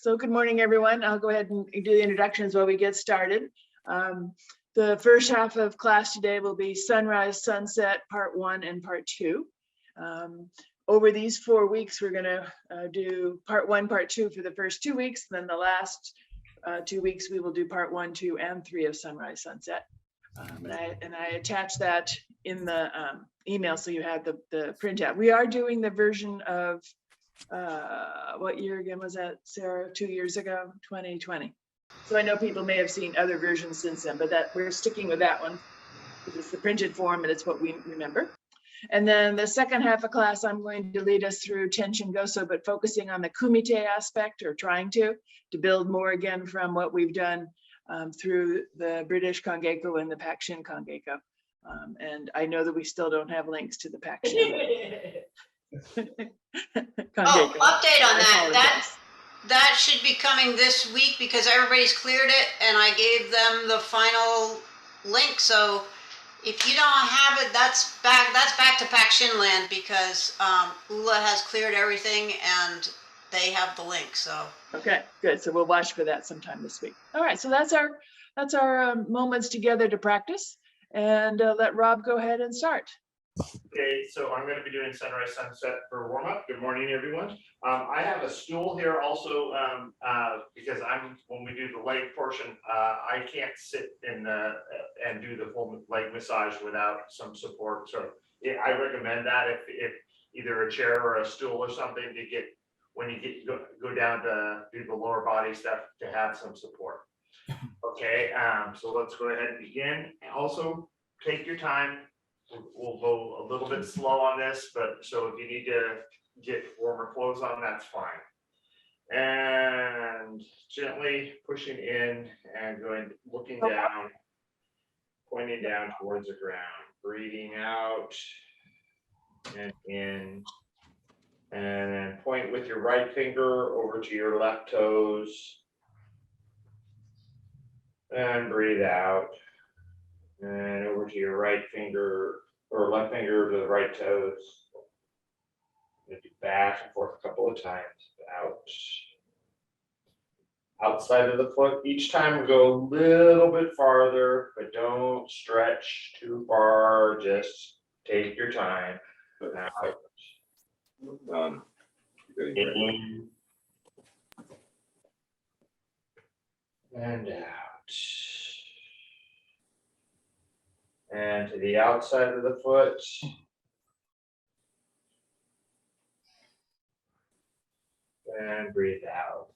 So good morning, everyone. I'll go ahead and do the introductions while we get started. The first half of class today will be sunrise, sunset, part 1 and part 2. Over these 4 weeks, we're going to do part 1, part 2 for the first 2 weeks. Then the last 2 weeks, we will do part 1, 2, and 3 of sunrise, sunset. And I attached that in the email so you have the printout. We are doing the version of what year again was that, Sarah? 2 years ago, 2020. So I know people may have seen other versions since then, but that we're sticking with that one because it's the printed form and it's what we remember. And then the second half of class, I'm going to lead us through Tenshingoso, but focusing on the kumite aspect, or trying to build more again from what we've done through the British Kongeko and the Pakshin Kongeko. And I know that we still don't have links to the Pakshin. Oh, update on that. That should be coming this week because everybody's cleared it and I gave them the final link. So if you don't have it, that's back to Pakshin land because ULA has cleared everything and they have the link. So okay, good. So we'll watch for that sometime this week. All right, so that's our moments together to practice, and let Rob go ahead and start. Okay, so I'm going to be doing sunrise, sunset for warm up. Good morning, everyone. I have a stool here also because when we do the leg portion, I can't sit in and do the full leg massage without some support. So yeah, I recommend that if either a chair or a stool or something to get when you go down to do the lower body stuff to have some support. Okay, so let's go ahead and begin. Also, take your time. We'll go a little bit slow on this, but so if you need to get warmer clothes on, that's fine. And gently pushing in and looking down, pointing down towards the ground, breathing out and in, and then point with your right finger over to your left toes and breathe out. And over to your right finger or left finger to the right toes. Do back and forth a couple of times. Out. Outside of the foot. Each time go a little bit farther, but don't stretch too far. Just take your time. Out. In. And out. And to the outside of the foot. And breathe out.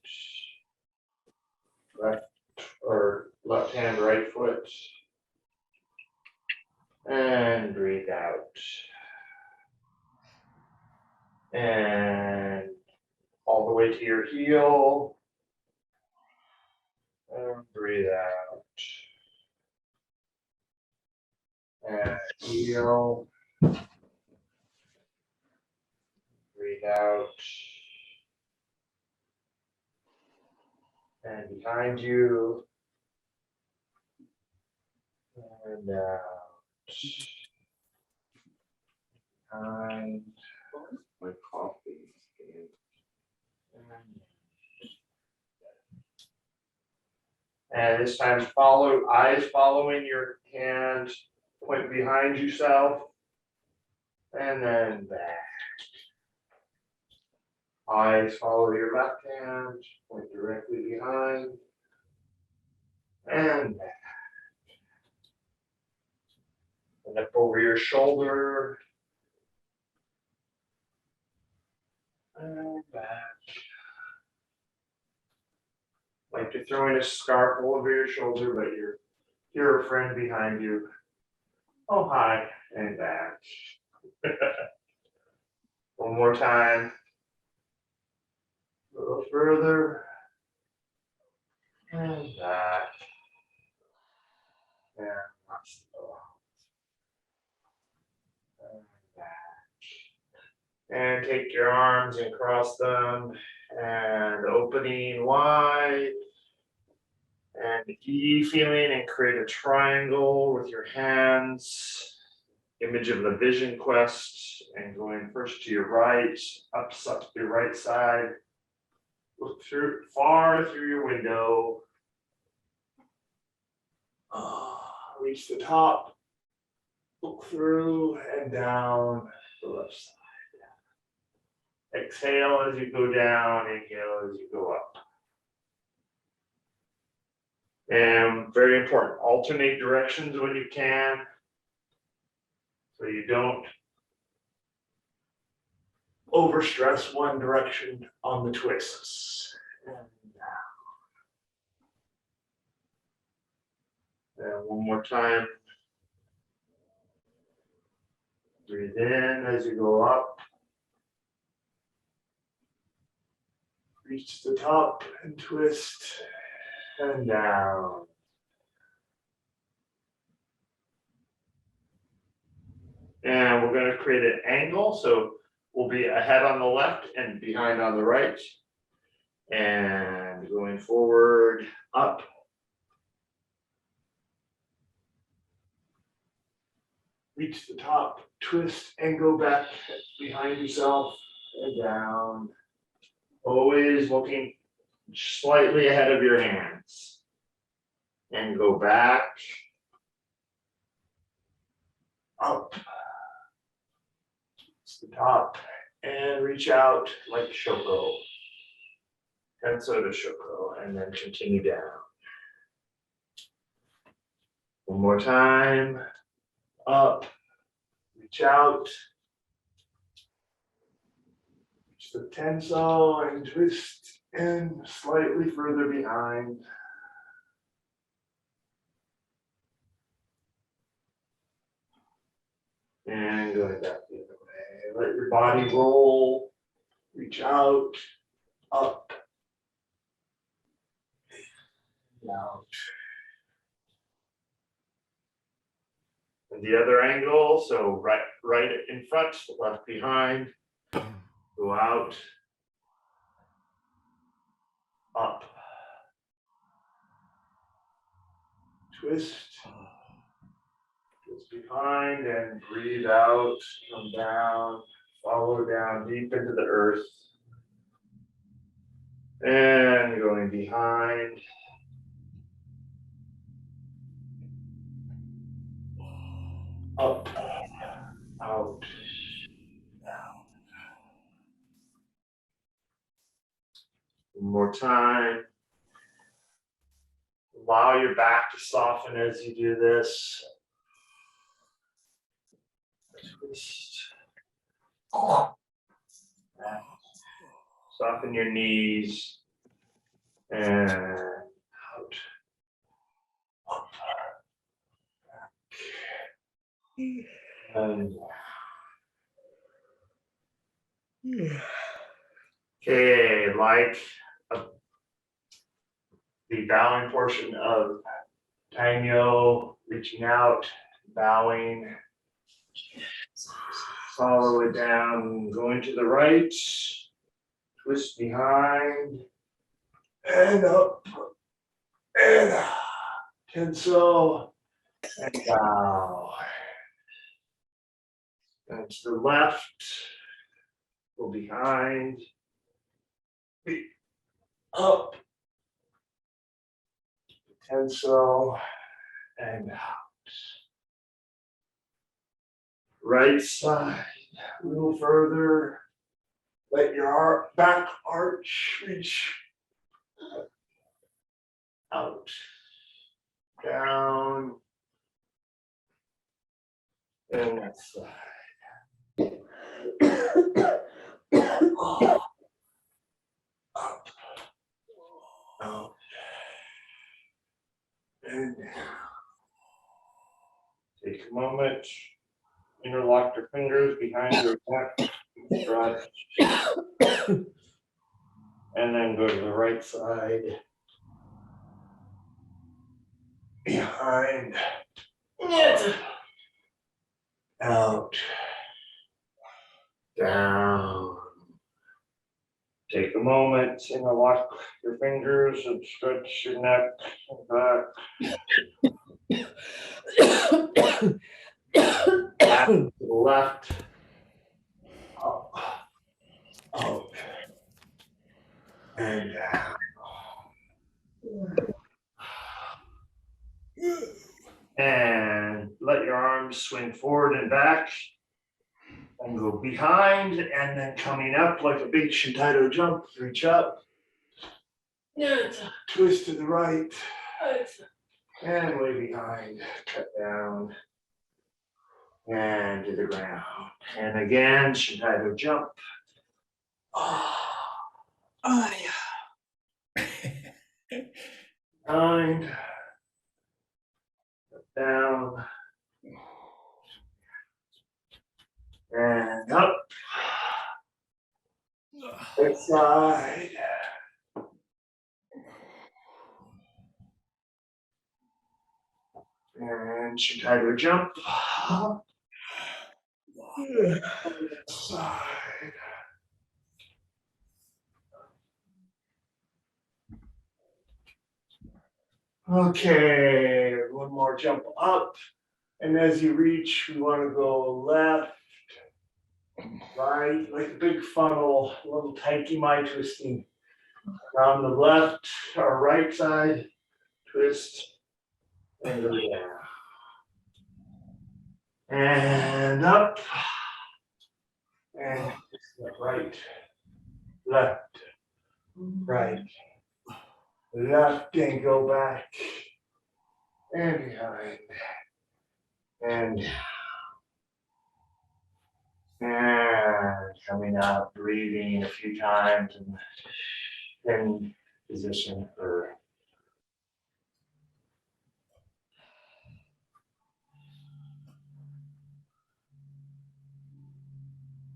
Left hand, right foot. And breathe out. And all the way to your heel. And breathe out. And heel. Breathe out. And behind you. And out. Behind. My coffee. And this time eyes following your hand. Point behind yourself and then back. Eyes follow your left hand, point directly behind and back. And up over your shoulder and back. Like you're throwing a scarf over your shoulder, but you're a friend behind you. Oh, hi, and back. One more time. A little further. And back. And back. And take your arms and cross them. And opening wide. And E feeling and create a triangle with your hands. Image of the vision quest and going first to your right, up your right side. Look far through your window. Reach the top. Look through and down the left side. Exhale as you go down, inhale as you go up. And very important, alternate directions when you can, so you don't overstress one direction on the twists. And one more time. Breathe in as you go up. Reach the top and twist and down. And we're going to create an angle. So we'll be ahead on the left and behind on the right. And going forward, up. Reach the top, twist and go back behind yourself and down. Always looking slightly ahead of your hands. And go back. Up. To the top and reach out like Shoko. Tenso to Shoko, and then continue down. One more time. Up. Reach out. Reach the Tenso and twist in slightly further behind. And going back the other way. Let your body roll. Reach out. Up. Out. And the other angle, so right in front, left behind. Go out. Up. Twist. Twist behind and breathe out. Come down. Follow down deep into the earth. And going behind. Up, out, down. One more time. Allow your back to soften as you do this. Twist. Soften your knees. And out. Up. And okay, like the bowing portion of Tango, reaching out, bowing, follow it down, going to the right, twist behind, and up, and Tenso, and bow. And to the left, go behind, up, Tenso, and out. Right side, a little further. Let your back arch reach out, down, and that side. Up, out, and down. Take a moment, interlock your fingers behind your back, stretch, and then go to the right side, behind, out, down. Take a moment, interlock your fingers and stretch your neck back to the left, up, out, And down. And let your arms swing forward and back. And go behind, and then coming up like a big Untitled jump, reach up. Twist to the right. And way behind, cut down. And to the ground. And again, Untitled jump. Behind. Down. And up. Good side. And Untitled jump. Side. Okay, one more jump up. And as you reach, we want to go left, right, like a big funnel, a little taiki-mai twisting. On the left or right side, twist and go down. And up. And right, left, right, left, and go back. And behind. And coming up, breathing a few times and in position for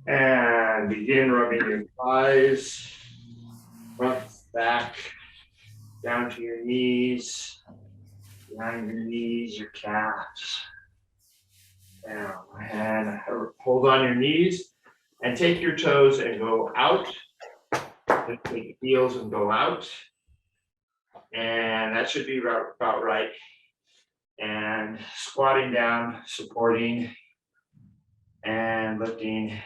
and begin rubbing your thighs, front, back, down to your knees, behind your knees, your calves. Down and hold on your knees and take your toes and go out. And take the heels and go out. And that should be about right. And squatting down, supporting and lifting.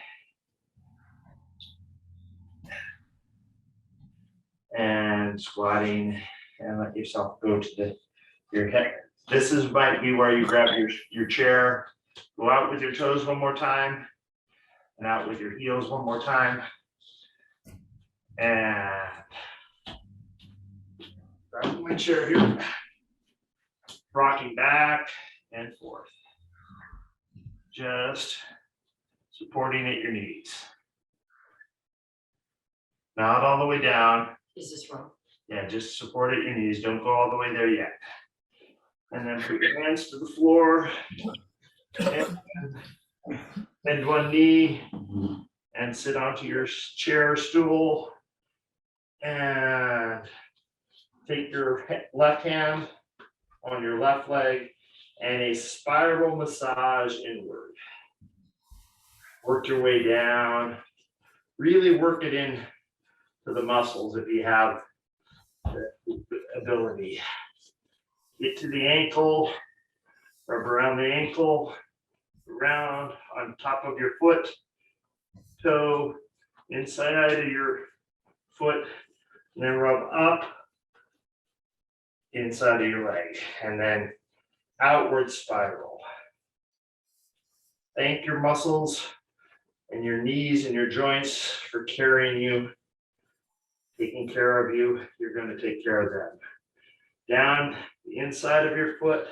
And squatting and let yourself go to your head. This might be where you grab your chair. Go out with your toes one more time and out with your heels one more time. And grab my chair here. Rocking back and forth. Just supporting at your knees. Not all the way down. Is this wrong? Yeah, just support at your knees. Don't go all the way there yet. And then put your hands to the floor. And bend one knee and sit onto your chair or stool. And take your left hand on your left leg and a spiral massage inward. Work your way down. Really work it in to the muscles if you have the ability. Get to the ankle, rub around the ankle, around on top of your foot, toe, inside of your foot, and then rub up inside of your leg, and then outward spiral. Thank your muscles and your knees and your joints for carrying you, taking care of you. You're going to take care of them. Down the inside of your foot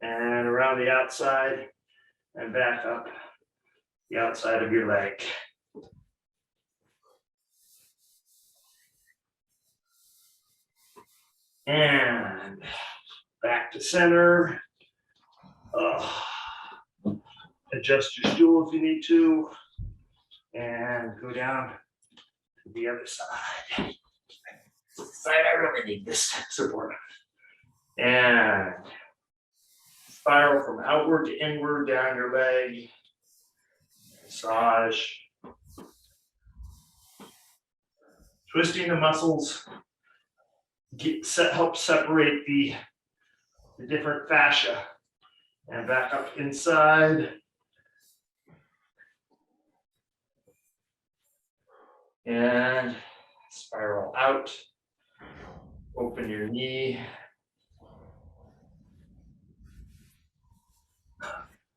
and around the outside and back up the outside of your leg. And back to center. Adjust your stool if you need to. And go down to the other side. Side I really need this support. And spiral from outward to inward down your leg. Massage. Twisting the muscles. Help separate the different fascia. And back up inside. And Spiral out. Open your knee.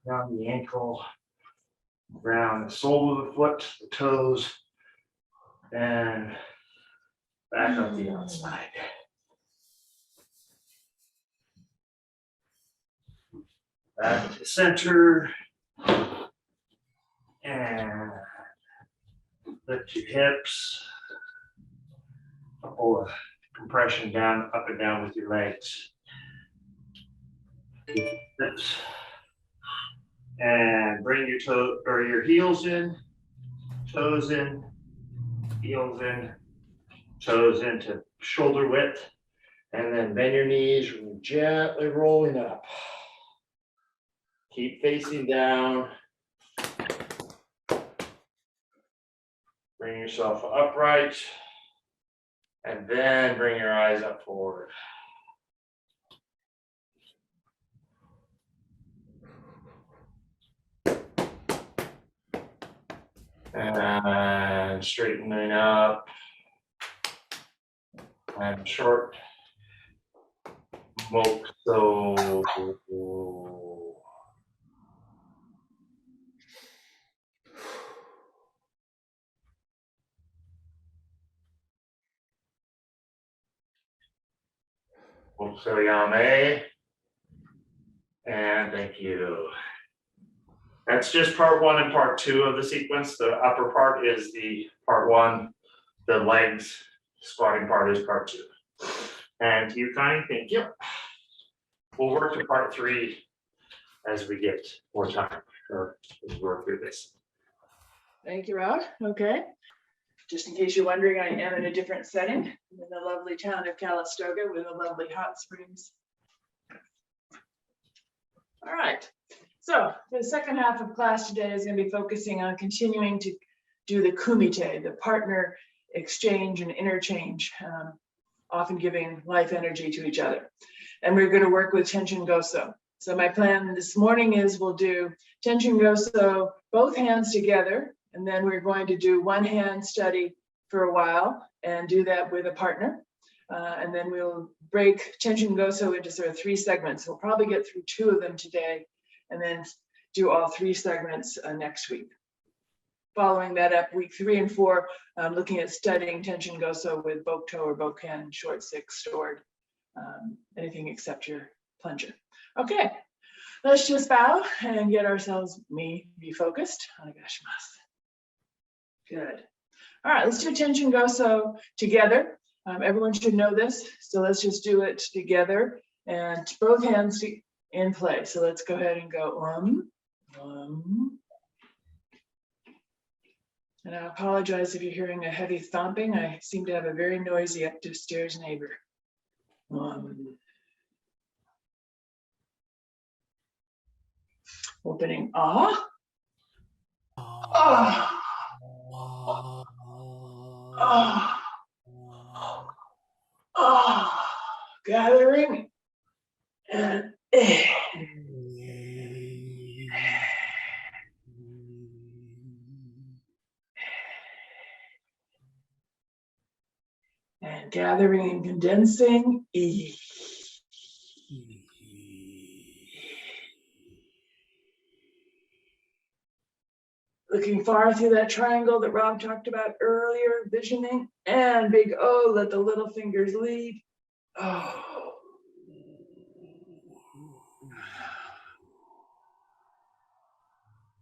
Down the ankle. Around the sole of the foot, the toes, and back up the outside. Back to the center. And lift your hips. Couple of compression down, up and down with your legs. Keep your hips. And bring your toe or your heels in, toes in, heels in, toes into shoulder width, and then bend your knees, gently rolling up. Keep facing down. Bring yourself upright, and then bring your eyes up forward. And straightening up. And short. Mokso. Mokso yame. And thank you. That's just part 1 and part 2 of the sequence. The upper part is the part 1. The legs squatting part is part 2. And you kind, thank you. We'll work to part 3 as we get more time, or as we work through this. Thank you, Rod. Okay. Just in case you're wondering, I am in a different setting. I'm in the lovely town of Calistoga with the lovely hot springs. All right. So the second half of class today is going to be focusing on continuing to do the kumite, the partner exchange and interchange, often giving life energy to each other. And we're going to work with Tenshingoso. So my plan this morning is we'll do Tenshingoso, both hands together, and then we're going to do one hand study for a while and do that with a partner. And then we'll break Tenshingoso into sort of 3 segments. We'll probably get through 2 of them today and then do all 3 segments next week. Following that up, week 3 and 4, looking at studying Tenshingoso with Bokto or Bokken, short 6, stored, anything except your plunger. Okay, let's just bow and get ourselves refocused. Onegaishimasu. Good. All right, let's do Tenshingoso together. Everyone should know this, so let's just do it together and both hands in play. So let's go ahead and go And I apologize if you're hearing a heavy thumping. I seem to have a very noisy upstairs neighbor. Opening ah. Ah. Ah. Ah. Gathering and and gathering and condensing. Looking far through that triangle that Rob talked about earlier, visioning, and big O, let the little fingers lead. Oh.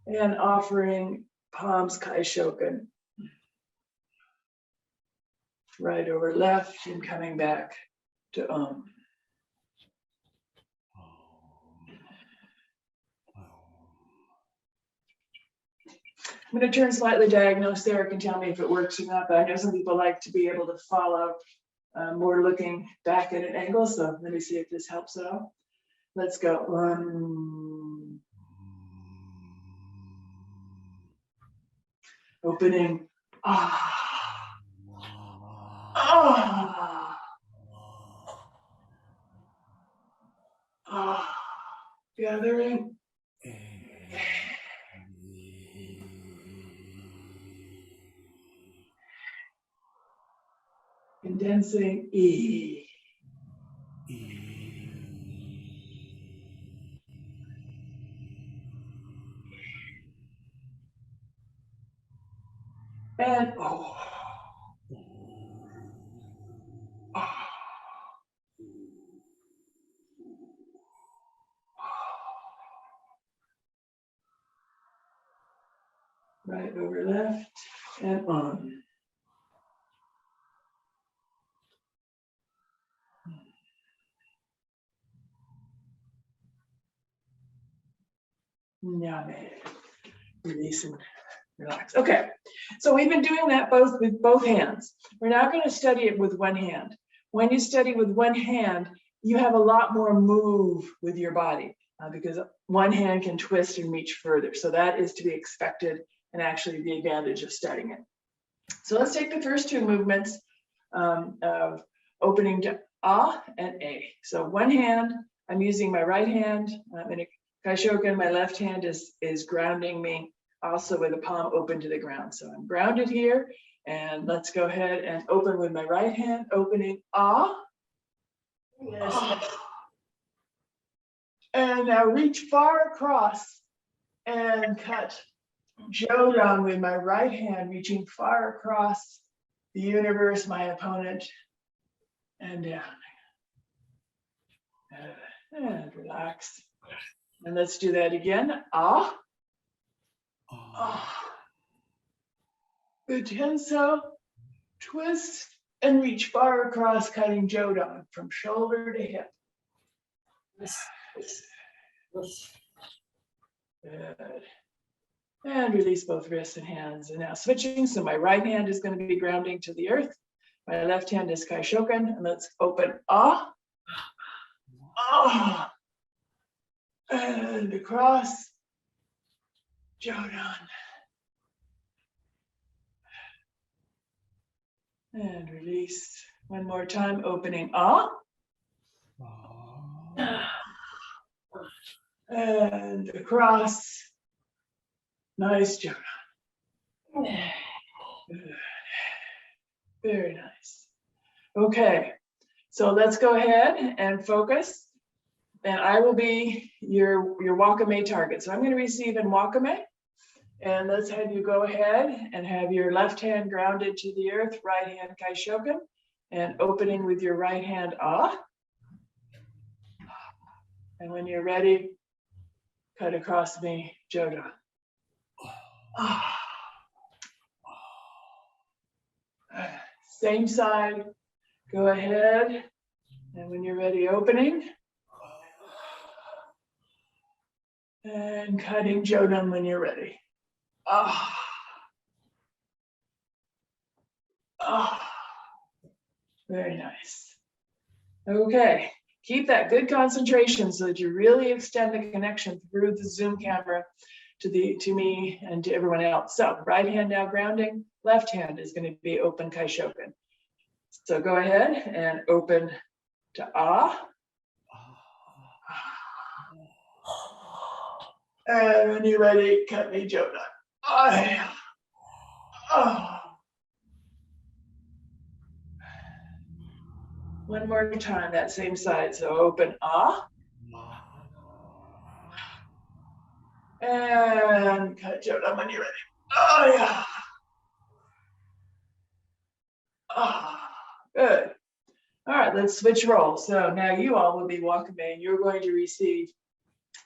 And offering palms Kaishoken. Right over left and coming back to Om. I'm going to turn slightly diagonal. Sarah can tell me if it works or not, but I know some people like to be able to follow more looking back at an angle. So let me see if this helps at all. Let's go. Opening. Ah. Ah. Ah. Gathering. condensing E. And O. Right over left and on. Nyame. Release and relax. Okay, so we've been doing that with both hands. We're now going to study it with one hand. When you study with one hand, you have a lot more move with your body because one hand can twist and reach further. So that is to be expected and actually the advantage of studying it. So let's take the first two movements of opening to Ah and A. So one hand, I'm using my right hand in a Kaishoken, my left hand is grounding me also with the palm open to the ground. So I'm grounded here, and let's go ahead and open with my right hand, opening Ah. Yes. Ah. And now reach far across and cut Jodan with my right hand, reaching far across the universe, my opponent, and down. And relax. And let's do that again. Ah. Ah. Good tenso. Twist and reach far across, cutting Jodan from shoulder to hip. Good. And release both wrists and hands. And now switching. So my right hand is going to be grounding to the earth. My left hand is Kaishoken. And let's open Ah. Ah. And across. Jodan. And release. One more time, opening Ah. And across. Nice, Jodan. Good. Very nice. Okay, so let's go ahead and focus. And I will be your wakame target. So I'm going to receive in wakame. And let's have you go ahead and have your left hand grounded to the earth, right hand Kaishoken, and opening with your right hand Ah. And when you're ready, cut across me, Jodan. Ah. Same side, go ahead. And when you're ready, opening. And cutting Jodan when you're ready. Ah. Ah. Very nice. Okay, keep that good concentration so that you really extend the connection through the Zoom camera to me and to everyone else. So right hand now grounding, left hand is going to be open Kaishoken. So go ahead and open to Ah. And when you're ready, cut me Jodan. Ah. Ah. One more time, that same side. So open Ah. And cut Jodan when you're ready. Oh yeah. Ah, good. All right, let's switch roles. So now you all will be wakame and you're going to receive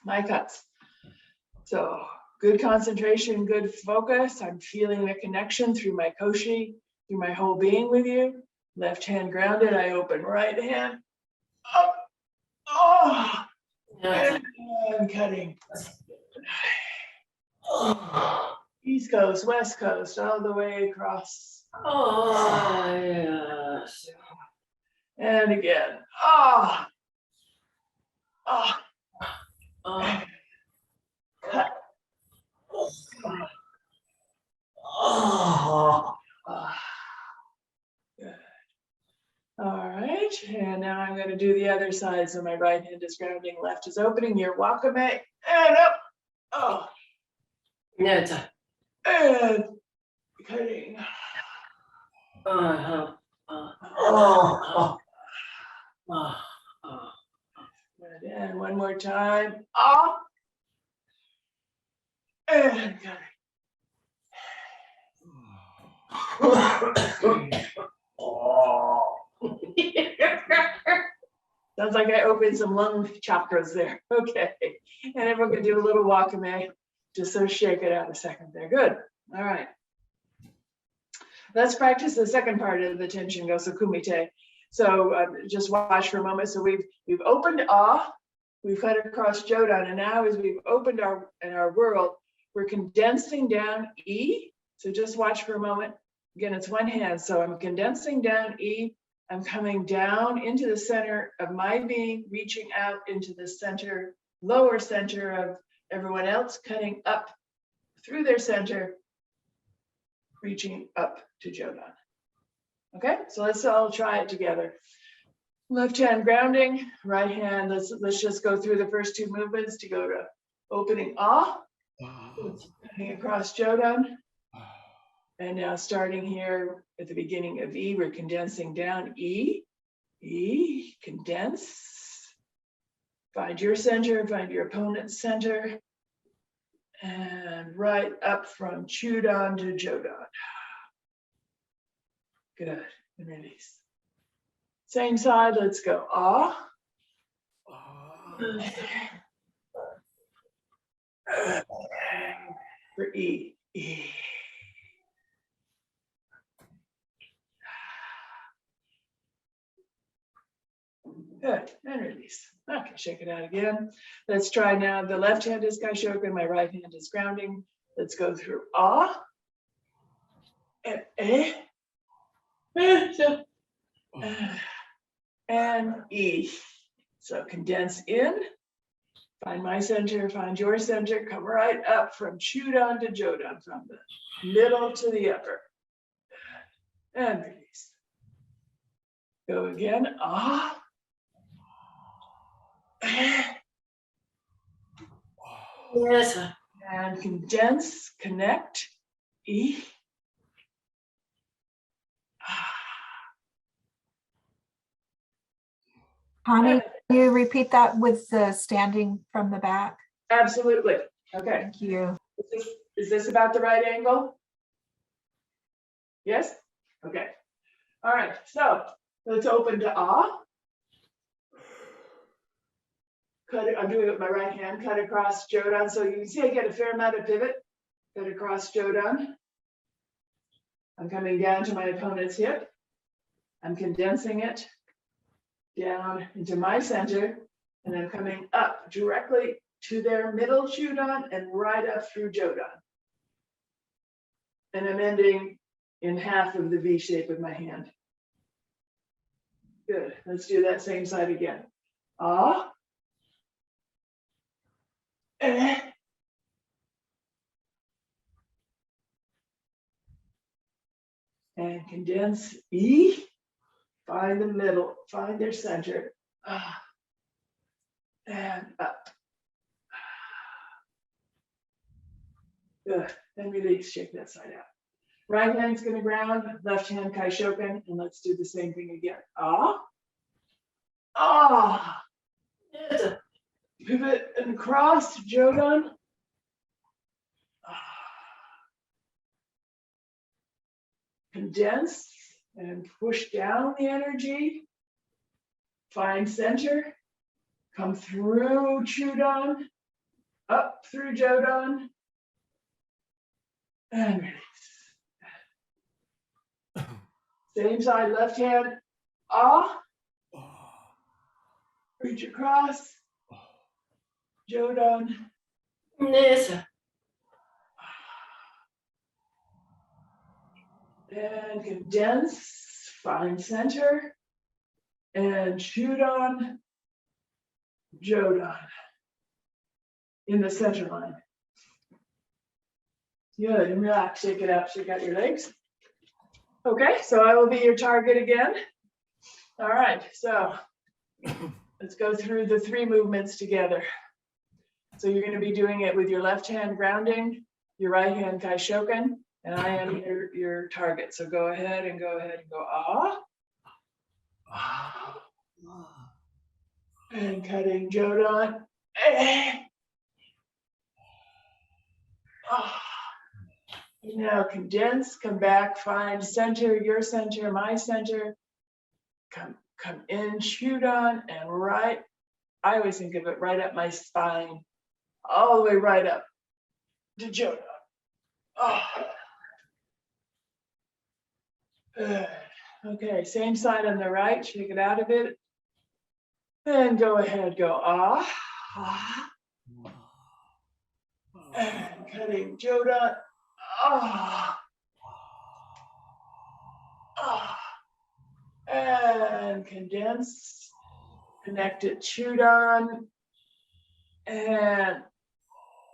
my cuts. So good concentration, good focus. I'm feeling the connection through my koshi, through my whole being with you. Left hand grounded, I open right hand up. Oh, and cutting. East Coast, West Coast, all the way across. Oh, yes. And again. Ah. Ah. Oh, Cut. oh. Ah. Good. All right, and now I'm going to do the other side. So my right hand is grounding, left is opening. Your wakame and up. Oh. Neta. And cutting. Uh-huh. Good. And one more time. Ah. And got Sounds like I opened some lung chakras there. Okay. And everyone can do a little wakame. Just so shake it out a second there. Good. All right. Let's practice the second part of the Tenshingoso Kumite. So just watch for a moment. So we've opened Ah, we've cut across Jodan, and now as we've opened our world, we're condensing down E. So just watch for a moment. Again, it's one hand. So I'm condensing down E. I'm coming down into the center of my being, reaching out into the center, lower center of everyone else, cutting up through their center, reaching up to Jodan. Okay, so let's all try it together. Left hand grounding, right hand, let's just go through the first two movements to go to opening Ah, cutting across Jodan. And now starting here at the beginning of E, we're condensing down E, condense. Find your center, find your opponent's center. And right up from Chudan to Jodan. Good, and release. Same side, let's go. Ah. For E, E. Good, and release. Okay, shake it out again. Let's try now. The left hand is Kaishoken, my right hand is grounding. Let's go through Ah. And E. And E. So condense in. Find my center, find your center. Come right up from Chudan to Jodan, from the middle to the upper. And release. Go again. Ah. Yes. And condense, connect, E. Connie, can you repeat that with the standing from the back? Absolutely. Okay. Thank you. Is this about the right angle? Yes? Okay. All right. So let's open to Ah. Cut it. I'm doing it with my right hand. Cut across Jodan. So you can see I get a fair amount of pivot. Cut across Jodan. I'm coming down to my opponent's hip. I'm condensing it down into my center, and I'm coming up directly to their middle Chudan and right up through Jodan. And I'm ending in half of the V shape with my hand. Good. Let's do that same side again. Ah. And condense E. Find the middle, find their center. Ah. And up. Good. And release, shake that side out. Right hand's gonna ground, left hand Kaishoken, and let's do the same thing again. Ah. Ah. Yes. Pivot and cross, Jodan. Ah. Condense and push down the energy. Find center. Come through Chudan, up through Jodan, and release. Same side, left hand, Ah. Reach across, Jodan. Yes. And condense, find center, and Chudan, Jodan in the center line. Good, and relax, shake it out, shake out your legs. Okay, so I will be your target again. All right, so let's go through the three movements together. So you're going to be doing it with your left hand grounding, your right hand Kaishoken, and I am your target. So go ahead and go Ah. And cutting Jodan. Now condense, come back, find center, your center, my center. Come in, Chudan, and right. I always think of it right up my spine, all the way right up to Jodan. Good. Okay, same side on the right, shake it out a bit. And go ahead, go and cutting Jodan. And condense, connect it Chudan, and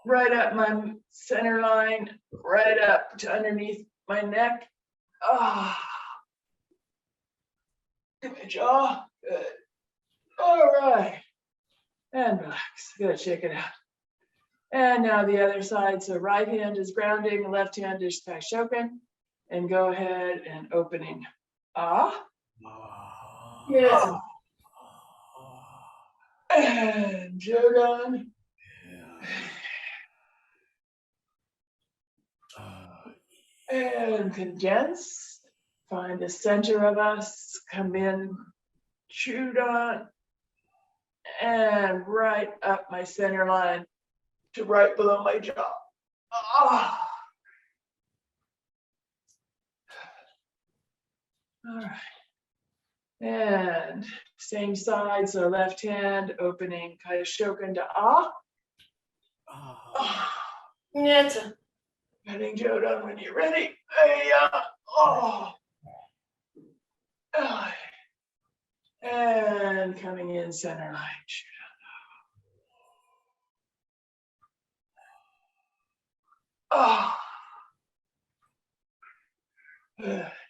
right up my center line, right up to underneath my neck. In the jaw, good. All right, and relax, good, shake it out. And now the other side, so right hand is grounding, left hand is Taishoken, and go ahead and opening. Yes. And Jodan. And condense. Find the center of us, come in, Chudan, and right up my center line to right below my jaw. All right. And same side, so left hand opening Kaishoken to Neta. Cutting Jodan when you're ready. And coming in center line.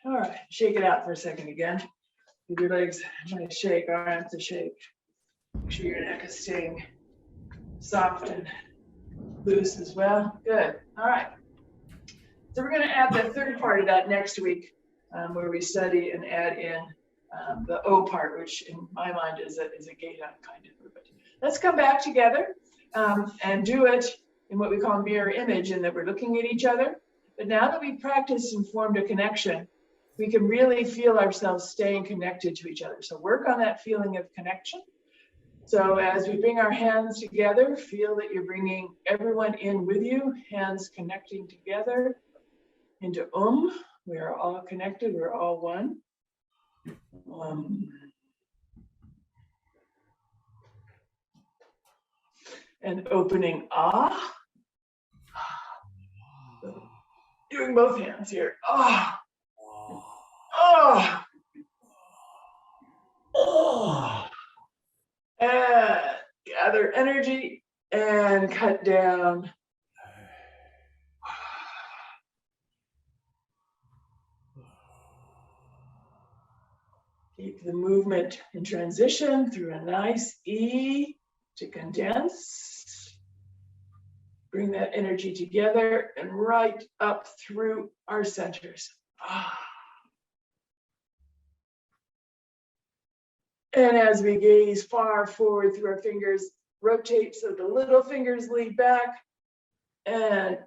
All right, shake it out for a second again. Give your legs a nice shake, arms a shake. Make sure your neck is staying soft and loose as well. Good. All right. So we're going to add the third part of that next week, where we study and add in the O part, which in my mind is a Geta kind of movement. Let's come back together and do it in what we call mirror image, in that we're looking at each other. But now that we've practiced and formed a connection, we can really feel ourselves staying connected to each other. So work on that feeling of connection. So as we bring our hands together, feel that you're bringing everyone in with you, hands connecting together into We are all connected, we're all one. And opening Doing both hands here. And gather energy and cut down. Keep the movement in transition through a nice E to condense. Bring that energy together and right up through our centers. And as we gaze far forward through our fingers, rotate so the little fingers lead back and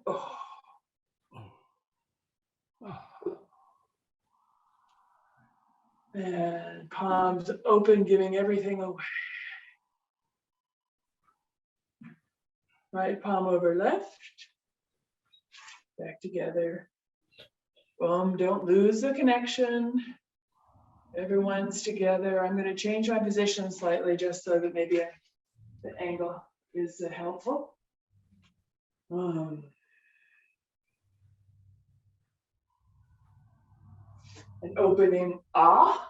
and palms open, giving everything away. Right palm over left. Back together. Don't lose the connection. Everyone's together. I'm going to change my position slightly just so that maybe the angle is helpful. And opening up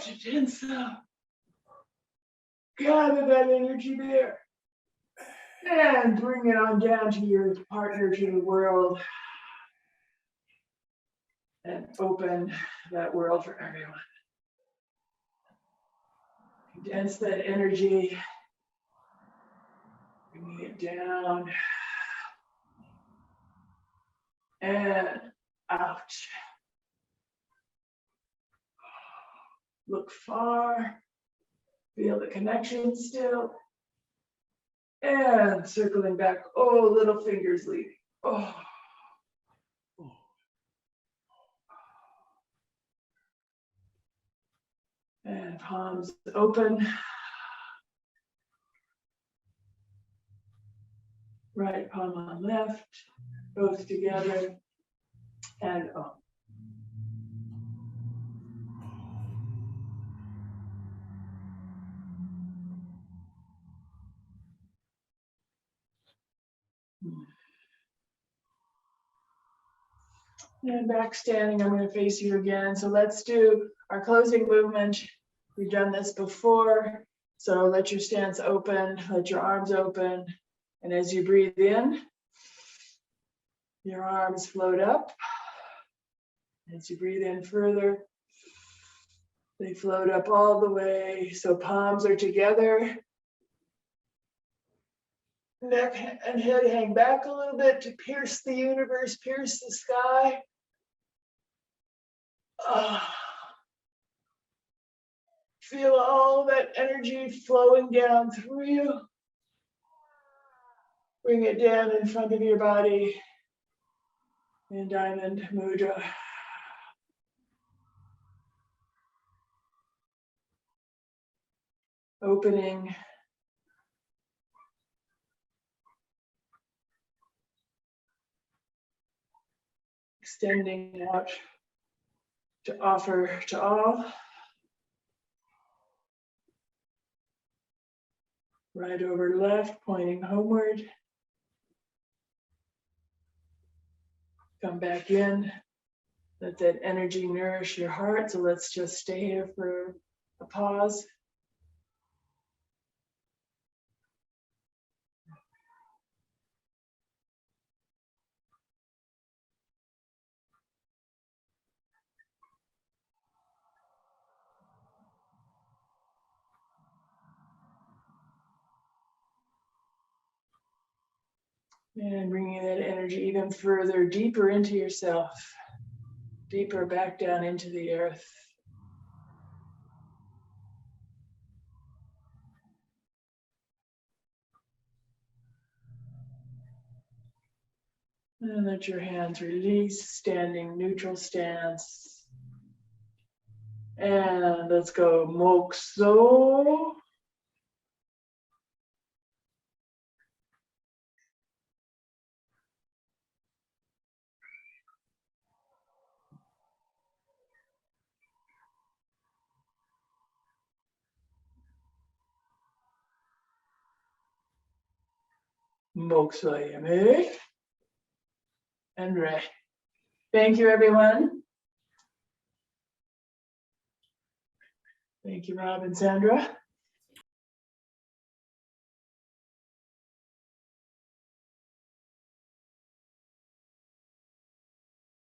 to Tensa. Gather that energy there. And bring it on down to your partner, to the world. And open that world for everyone. Condense that energy. Bringing it down. and out. Look far, feel the connection still. And circling back, oh, little fingers leading. Oh. And palms open. Right palm on left, both together, and up. And back standing, I'm going to face you again. So let's do our closing movement. We've done this before. So let your stance open, let your arms open. And as you breathe in, your arms float up. As you breathe in further, they float up all the way. So palms are together. Neck and head hang back a little bit to pierce the universe, pierce the sky. Feel all that energy flowing down through you. Bring it down in front of your body in Diamond Mudra. Opening. Extending out to offer to all. Right over left, pointing homeward. Come back in. Let that energy nourish your heart. So let's just stay here for a pause. And bringing that energy even further, deeper into yourself, deeper back down into the earth. And let your hands release, standing neutral stance. And let's go Mokso. Moksayame. And Re. Thank you, everyone. Thank you, Rob and Sandra.